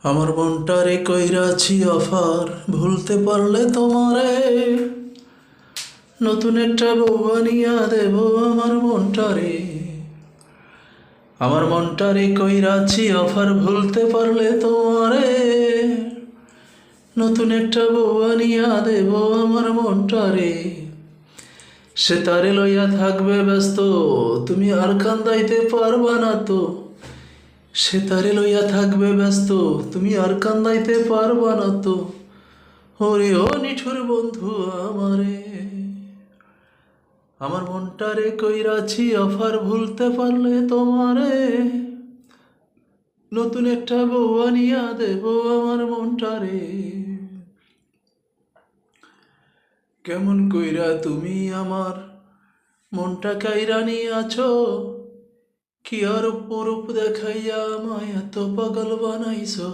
আমার মনটারে কইরাছি অফার, ভুলতে পারলে তোমারে নতুন একটা বউ বানিয়া দেব। আমার মনটারে, আমার মনটারে কইরাছি অফার, ভুলতে পারলে তোমারে নতুন একটা বউ বানিয়া দেব। আমার মনটারে, সে তারে লইয়া থাকবে ব্যস্ত, তুমি আর কান্দাইতে পারবা না তো। সে তারে লইয়া থাকবে ব্যস্ত, তুমি আর কান্দাইতে পারবা না তো। ওরে ও নিঠুর বন্ধু আমারে, আমার মনটারে কইরাছি অফার, ভুলতে পারলে তোমারে নতুন একটা বউ আনিয়া দেব। আমার মনটারে, কেমন কইরা তুমি আমার মনটা কাইরা নিয়াছো, কি আর অপরূপ দেখাইয়া আমায় এত পাগল বানাইছো।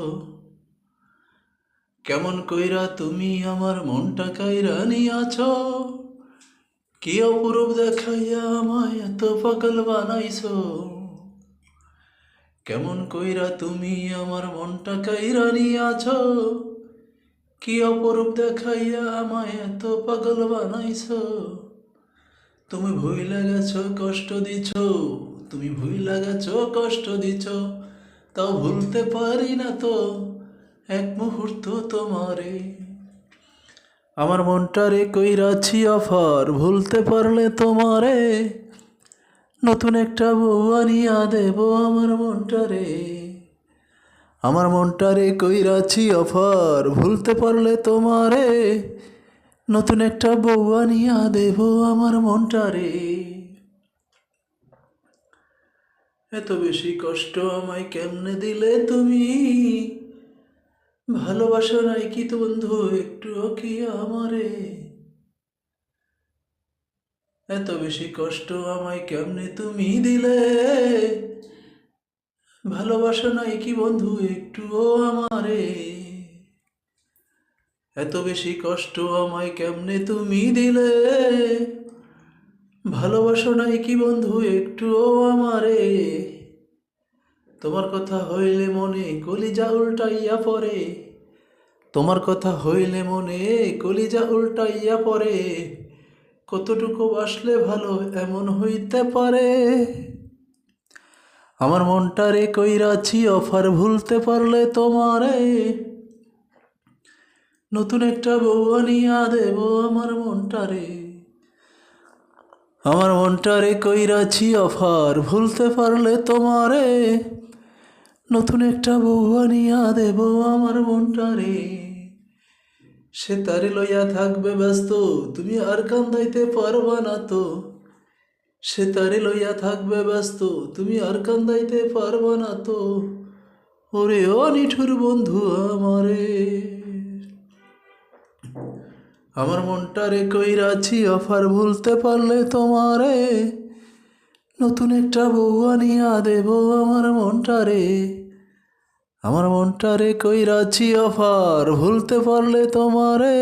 কেমন কইরা তুমি আমার মনটা কাইরা নিয়াছো, কি অপরূপ দেখাইয়া আমায় এত পাগল বানাইছো। কেমন কইরা তুমি আমার মনটা কাইরা নিয়াছো, কি অপরূপ দেখাইয়া আমায় এত পাগল বানাইছো। তুমি ভুইলা গেছো কষ্ট দিছ, তুমি ভুইলা গেছো কষ্ট দিছ, তাও ভুলতে পারি না তো এক মুহূর্ত তোমারে। আমার মনটারে কইরাছি অফার, ভুলতে পারলে তোমারে নতুন একটা বউ আনিয়া দেব। আমার মনটারে, আমার মনটারে কইরাছি অফার, ভুলতে পারলে তোমারে নতুন একটা বউ আনিয়া দেব। আমার মনটারে, এত বেশি কষ্ট আমায় কেমনে দিলে তুমি, ভালোবাসা নাই কি তো বন্ধু একটুও কি আমারে। এত বেশি কষ্ট আমায় কেমনে তুমি দিলে, ভালোবাসা নাই কি বন্ধু একটুও আমারে। এত বেশি কষ্ট আমায় কেমনে তুমি দিলে, ভালোবাসা নাই কি বন্ধু একটুও আমারে। তোমার কথা হইলে মনে কলিজা উল্টাইয়া পড়ে, তোমার কথা হইলে মনে কলিজা উল্টাইয়া পড়ে। কতটুকু বাসলে ভালো এমন হইতে পারে। আমার মনটারে কইরাছি অফার, ভুলতে পারলে তোমারে নতুন একটা বউ আনিয়া দেব। আমার মনটারে, আমার মনটারে কইরাছি অফার, ভুলতে পারলে তোমারে নতুন একটা বউ আনিয়া দেব। আমার মনটারে, সে তারে লইয়া থাকবে ব্যস্ত, তুমি আর কান্দাইতে পারবা না তো। সে তারে লইয়া থাকবে ব্যস্ত, তুমি আর কান্দাইতে পারবা না তো। ওরে ও নিঠুর বন্ধু আমারে, আমার মনটারে কইরাছি অফার, ভুলতে পারলে তোমারে নতুন একটা বউ আনিয়া দেব। আমার মনটারে, আমার মনটারে কইরাছি অফার, ভুলতে পারলে তোমারে।